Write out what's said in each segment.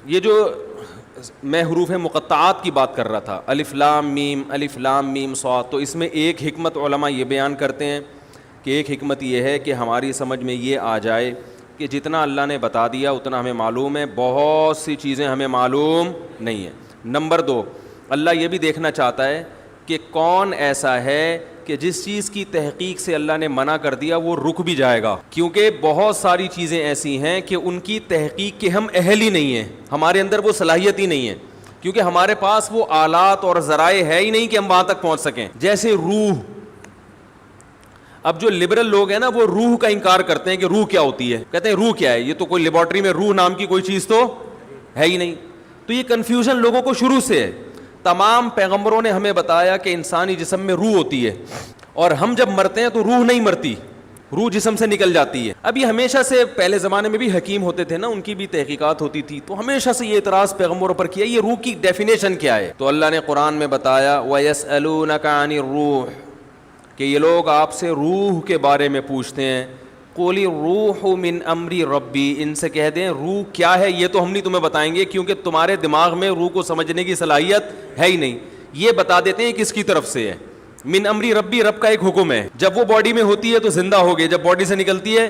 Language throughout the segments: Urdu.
یہ جو میں حروف مقطعات کی بات کر رہا تھا، الف لام میم صاد، تو اس میں ایک حکمت علماء یہ بیان کرتے ہیں کہ ایک حکمت یہ ہے کہ ہماری سمجھ میں یہ آ جائے کہ جتنا اللہ نے بتا دیا اتنا ہمیں معلوم ہے، بہت سی چیزیں ہمیں معلوم نہیں ہیں۔ نمبر 2، اللہ یہ بھی دیکھنا چاہتا ہے کہ کون ایسا ہے کہ جس چیز کی تحقیق سے اللہ نے منع کر دیا وہ رک بھی جائے گا، کیونکہ بہت ساری چیزیں ایسی ہیں کہ ان کی تحقیق کے ہم اہل ہی نہیں ہیں، ہمارے اندر وہ صلاحیت ہی نہیں ہے، کیونکہ ہمارے پاس وہ آلات اور ذرائع ہے ہی نہیں کہ ہم وہاں تک پہنچ سکیں۔ جیسے روح، اب جو لبرل لوگ ہیں نا وہ روح کا انکار کرتے ہیں کہ روح کیا ہوتی ہے، کہتے ہیں روح کیا ہے، یہ تو کوئی لیبارٹری میں روح نام کی کوئی چیز تو ہے ہی نہیں۔ تو یہ کنفیوژن لوگوں کو شروع سے ہے۔ تمام پیغمبروں نے ہمیں بتایا کہ انسانی جسم میں روح ہوتی ہے، اور ہم جب مرتے ہیں تو روح نہیں مرتی، روح جسم سے نکل جاتی ہے۔ اب یہ ہمیشہ سے، پہلے زمانے میں بھی حکیم ہوتے تھے نا، ان کی بھی تحقیقات ہوتی تھی، تو ہمیشہ سے یہ اعتراض پیغمبروں پر کیا یہ روح کی ڈیفینیشن کیا ہے، تو اللہ نے قرآن میں بتایا وَيَسْأَلُونَكَ عَنِ الرُّوحِ، کہ یہ لوگ آپ سے روح کے بارے میں پوچھتے ہیں، قُلِ الرُّوحُ مِنْ أَمْرِ رَبِّي، ان سے کہہ دیں روح کیا ہے یہ تو ہم نہیں تمہیں بتائیں گے، کیونکہ تمہارے دماغ میں روح کو سمجھنے کی صلاحیت ہے ہی نہیں۔ یہ بتا دیتے ہیں کس کی طرف سے ہے، من امری ربی، رب کا ایک حکم ہے، جب وہ باڈی میں ہوتی ہے تو زندہ ہو گئی، جب باڈی سے نکلتی ہے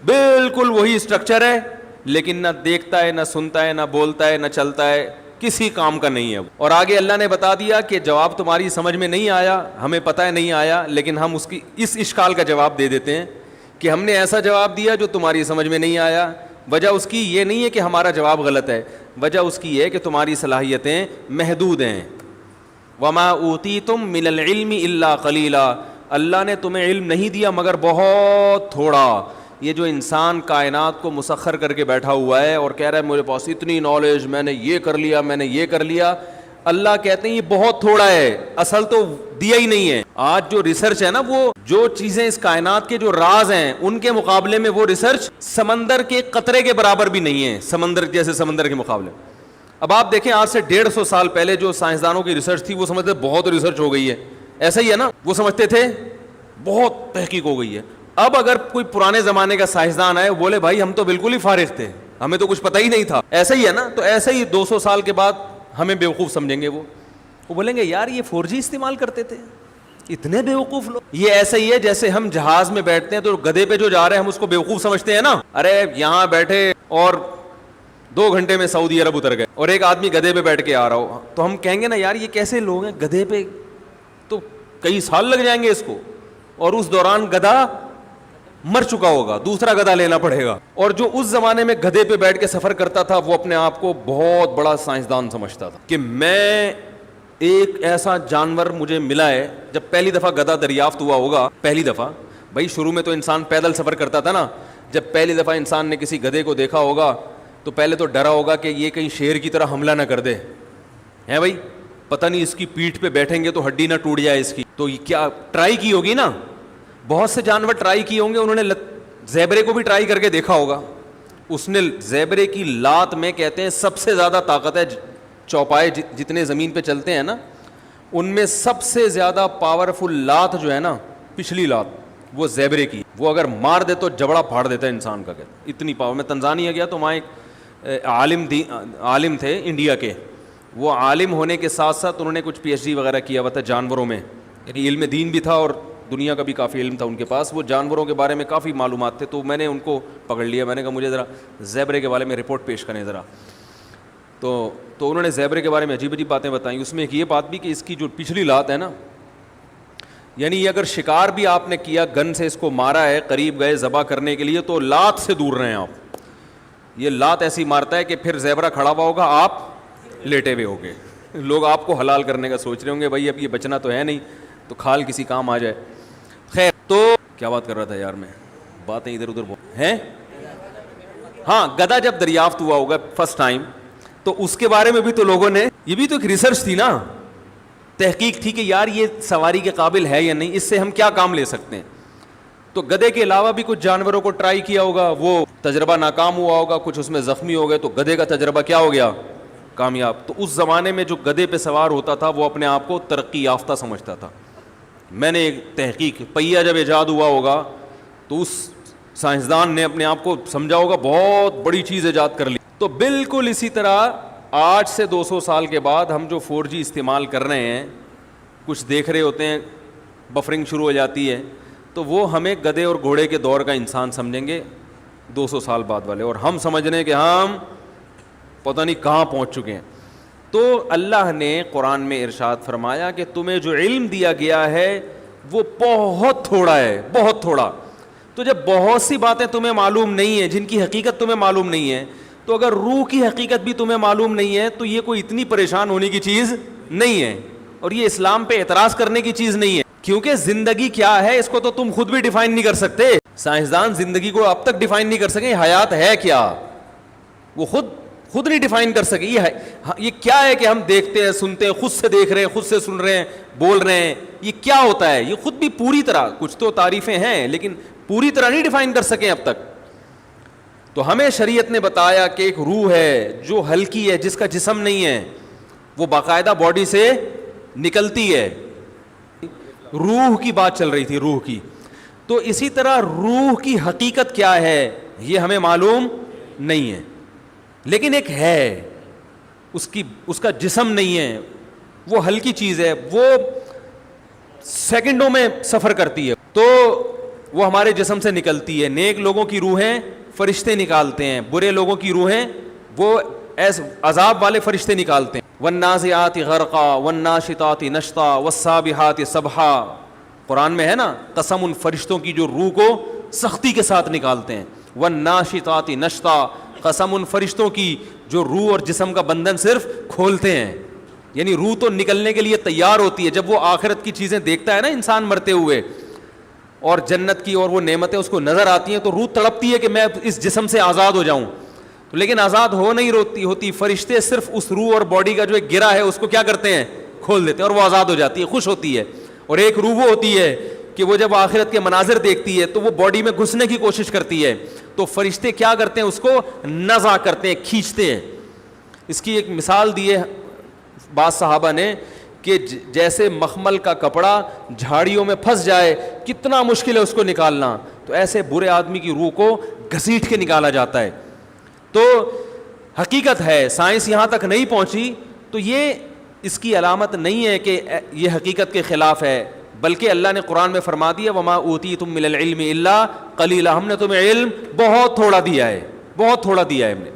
بالکل وہی اسٹرکچر ہے، لیکن نہ دیکھتا ہے، نہ سنتا ہے، نہ بولتا ہے، نہ چلتا ہے، کسی کام کا نہیں ہے۔ اور آگے اللہ نے بتا دیا کہ جواب تمہاری سمجھ میں نہیں آیا، ہمیں پتہ ہے نہیں آیا، لیکن ہم اس کی اس اشکال کا جواب دے دیتے ہیں کہ ہم نے ایسا جواب دیا جو تمہاری سمجھ میں نہیں آیا۔ وجہ اس کی یہ نہیں ہے کہ ہمارا جواب غلط ہے، وجہ اس کی یہ ہے کہ تمہاری صلاحیتیں محدود ہیں۔ وما اوتیتم من العلم الا قلیلا، اللہ نے تمہیں علم نہیں دیا مگر بہت تھوڑا۔ یہ جو انسان کائنات کو مسخر کر کے بیٹھا ہوا ہے اور کہہ رہا ہے میرے پاس اتنی نالج، میں نے یہ کر لیا، میں نے یہ کر لیا، اللہ کہتے ہیں یہ بہت تھوڑا ہے، اصل تو دیا ہی نہیں ہے۔ آج جو ریسرچ ہے نا، وہ جو چیزیں اس کائنات کے جو راز ہیں ان کے مقابلے میں وہ ریسرچ سمندر کے قطرے کے برابر بھی نہیں ہے، سمندر جیسے سمندر کے مقابلے۔ اب آپ دیکھیں آج سے 150 سال پہلے جو سائنسدانوں کی ریسرچ تھی وہ سمجھتے بہت ریسرچ ہو گئی ہے، ایسا ہی ہے نا، وہ سمجھتے تھے بہت تحقیق ہو گئی ہے۔ اب اگر کوئی پرانے زمانے کا سائنسدان آئے بولے بھائی ہم تو بالکل ہی فارغ تھے، ہمیں تو کچھ پتہ ہی نہیں تھا، ایسا ہی ہے نا، تو ایسا ہی 200 سال کے بعد ہمیں بیوقوف سمجھیں گے، وہ بولیں گے یار یہ 4G استعمال کرتے تھے، اتنے بیوقوف لوگ۔ یہ ایسا ہی ہے جیسے ہم جہاز میں بیٹھتے ہیں تو گدھے پہ جو جا رہے ہیں ہم اس کو بیوقوف سمجھتے ہیں نا، ارے یہاں بیٹھے اور 2 گھنٹے میں سعودی عرب اتر گئے، اور ایک آدمی گدھے پہ بیٹھ کے آ رہا ہو تو ہم کہیں گے نا یار یہ کیسے لوگ ہیں، گدھے پہ تو کئی سال لگ جائیں گے اس کو، اور اس دوران گدھا مر چکا ہوگا، دوسرا گدھا لینا پڑے گا۔ اور جو اس زمانے میں گدھے پہ بیٹھ کے سفر کرتا تھا وہ اپنے آپ کو بہت بڑا سائنسدان سمجھتا تھا کہ میں ایک ایسا جانور مجھے ملا ہے۔ جب پہلی دفعہ گدھا دریافت ہوا ہوگا، پہلی دفعہ، بھائی شروع میں تو انسان پیدل سفر کرتا تھا نا، جب پہلی دفعہ انسان نے کسی گدھے کو دیکھا ہوگا تو پہلے تو ڈرا ہوگا کہ یہ کہیں شیر کی طرح حملہ نہ کر دے، ہے بھائی، پتہ نہیں اس کی پیٹھ پہ بیٹھیں گے تو ہڈی نہ ٹوٹ جائے اس کی، تو یہ کیا ٹرائی کی ہوگی نا، بہت سے جانور ٹرائی کیے ہوں گے، انہوں نے زیبرے کو بھی ٹرائی کر کے دیکھا ہوگا، اس نے زیبرے کی لات میں کہتے ہیں سب سے زیادہ طاقت ہے، چوپائے جتنے زمین پہ چلتے ہیں نا ان میں سب سے زیادہ پاورفل لات جو ہے نا، پچھلی لات وہ زیبرے کی، وہ اگر مار دے تو جبڑا پھاڑ دیتا ہے انسان کا، کہتے اتنی پاور۔ میں تنزانیہ گیا تو وہاں ایک عالم تھے انڈیا کے، وہ عالم ہونے کے ساتھ ساتھ انہوں نے کچھ PhD وغیرہ کیا ہوا تھا جانوروں میں، یعنی علم دین بھی تھا اور دنیا کا بھی کافی علم تھا ان کے پاس، وہ جانوروں کے بارے میں کافی معلومات تھے، تو میں نے ان کو پکڑ لیا، میں نے کہا مجھے ذرا زیبرے کے بارے میں رپورٹ پیش کریں ذرا، تو انہوں نے زیبرے کے بارے میں عجیب عجیب باتیں بتائیں، اس میں ایک یہ بات بھی کہ اس کی جو پچھلی لات ہے نا، یعنی یہ اگر شکار بھی آپ نے کیا، گن سے اس کو مارا ہے، قریب گئے ذبح کرنے کے لیے تو لات سے دور رہیں آپ، یہ لات ایسی مارتا ہے کہ پھر زیبرا کھڑا ہوا ہوگا، آپ لیٹے ہوئے ہوگے، لوگ آپ کو حلال کرنے کا سوچ رہے ہوں گے، بھائی اب یہ بچنا تو ہے نہیں تو کھال کسی کام آ جائے۔ خیر، تو کیا بات کر رہا تھا یار میں، باتیں ادھر ادھر ہیں۔ ہاں، گدھا جب دریافت ہوا ہوگا فرسٹ ٹائم تو اس کے بارے میں بھی تو لوگوں نے، یہ بھی تو ایک ریسرچ تھی نا، تحقیق تھی کہ یار یہ سواری کے قابل ہے یا نہیں، اس سے ہم کیا کام لے سکتے ہیں۔ تو گدھے کے علاوہ بھی کچھ جانوروں کو ٹرائی کیا ہوگا، وہ تجربہ ناکام ہوا ہوگا، کچھ اس میں زخمی ہو گئے، تو گدھے کا تجربہ کیا ہو گیا، کامیاب۔ تو اس زمانے میں جو گدھے پہ سوار ہوتا تھا وہ اپنے آپ کو ترقی یافتہ سمجھتا تھا۔ میں نے ایک تحقیق، پہیہ جب ایجاد ہوا ہوگا تو اس سائنسدان نے اپنے آپ کو سمجھا ہوگا بہت بڑی چیز ایجاد کر لی، تو بالکل اسی طرح آج سے 200 سال کے بعد ہم جو 4G استعمال کر رہے ہیں، کچھ دیکھ رہے ہوتے ہیں، بفرنگ شروع ہو جاتی ہے، تو وہ ہمیں گدھے اور گھوڑے کے دور کا انسان سمجھیں گے 200 سال بعد والے، اور ہم سمجھ رہے ہیں کہ ہم پتہ نہیں کہاں پہنچ چکے ہیں. تو اللہ نے قرآن میں ارشاد فرمایا کہ تمہیں جو علم دیا گیا ہے وہ بہت تھوڑا ہے، بہت تھوڑا. تو جب بہت سی باتیں تمہیں معلوم نہیں ہیں، جن کی حقیقت تمہیں معلوم نہیں ہے، تو اگر روح کی حقیقت بھی تمہیں معلوم نہیں ہے تو یہ کوئی اتنی پریشان ہونے کی چیز نہیں ہے، اور یہ اسلام پہ اعتراض کرنے کی چیز نہیں ہے. کیونکہ زندگی کیا ہے اس کو تو تم خود بھی ڈیفائن نہیں کر سکتے. سائنسدان زندگی کو اب تک ڈیفائن نہیں کر سکے حیات ہے کیا، وہ خود نہیں ڈیفائن کر سکے. یہ کیا ہے کہ ہم دیکھتے ہیں، سنتے ہیں، خود سے دیکھ رہے ہیں، خود سے سن رہے ہیں، بول رہے ہیں، یہ کیا ہوتا ہے؟ یہ خود بھی پوری طرح، کچھ تو تعریفیں ہیں لیکن پوری طرح نہیں ڈیفائن کر سکے اب تک. تو ہمیں شریعت نے بتایا کہ ایک روح ہے جو ہلکی ہے، جس کا جسم نہیں ہے، وہ باقاعدہ باڈی سے نکلتی ہے. روح کی بات چل رہی تھی، روح کی. تو اسی طرح روح کی حقیقت کیا ہے یہ ہمیں معلوم نہیں ہے، لیکن ایک ہے، اس کا جسم نہیں ہے، وہ ہلکی چیز ہے، وہ سیکنڈوں میں سفر کرتی ہے، تو وہ ہمارے جسم سے نکلتی ہے. نیک لوگوں کی روحیں فرشتے نکالتے ہیں، برے لوگوں کی روحیں وہ عذاب والے فرشتے نکالتے ہیں. والنازعات غرقا والناشطات نشطا والسابحات سبحا. قرآن میں ہے نا، قسم ان فرشتوں کی جو روح کو سختی کے ساتھ نکالتے ہیں. والناشطات نشطا، قسم ان فرشتوں کی جو روح اور جسم کا بندھن صرف کھولتے ہیں. یعنی روح تو نکلنے کے لیے تیار ہوتی ہے. جب وہ آخرت کی چیزیں دیکھتا ہے نا انسان مرتے ہوئے، اور جنت کی اور وہ نعمتیں اس کو نظر آتی ہیں، تو روح تڑپتی ہے کہ میں اس جسم سے آزاد ہو جاؤں. لیکن آزاد ہو نہیں ہوتی. فرشتے صرف اس روح اور باڈی کا جو ایک گرہ ہے اس کو کیا کرتے ہیں؟ کھول دیتے ہیں، اور وہ آزاد ہو جاتی ہے، خوش ہوتی ہے. اور ایک روح وہ ہوتی ہے کہ وہ جب آخرت کے مناظر دیکھتی ہے تو وہ باڈی میں گھسنے کی کوشش کرتی ہے. تو فرشتے کیا کرتے ہیں؟ اس کو نزع کرتے ہیں، کھینچتے ہیں. اس کی ایک مثال دی ہے بعض صحابہ نے کہ جیسے مخمل کا کپڑا جھاڑیوں میں پھنس جائے کتنا مشکل ہے اس کو نکالنا، تو ایسے برے آدمی کی روح کو گھسیٹ کے نکالا جاتا ہے. تو حقیقت ہے، سائنس یہاں تک نہیں پہنچی تو یہ اس کی علامت نہیں ہے کہ یہ حقیقت کے خلاف ہے، بلکہ اللہ نے قرآن میں فرما دیا وما اوتیتم من العلم الا قلیلا. ہم نے تمہیں علم بہت تھوڑا دیا ہے، بہت تھوڑا دیا ہے ہم نے.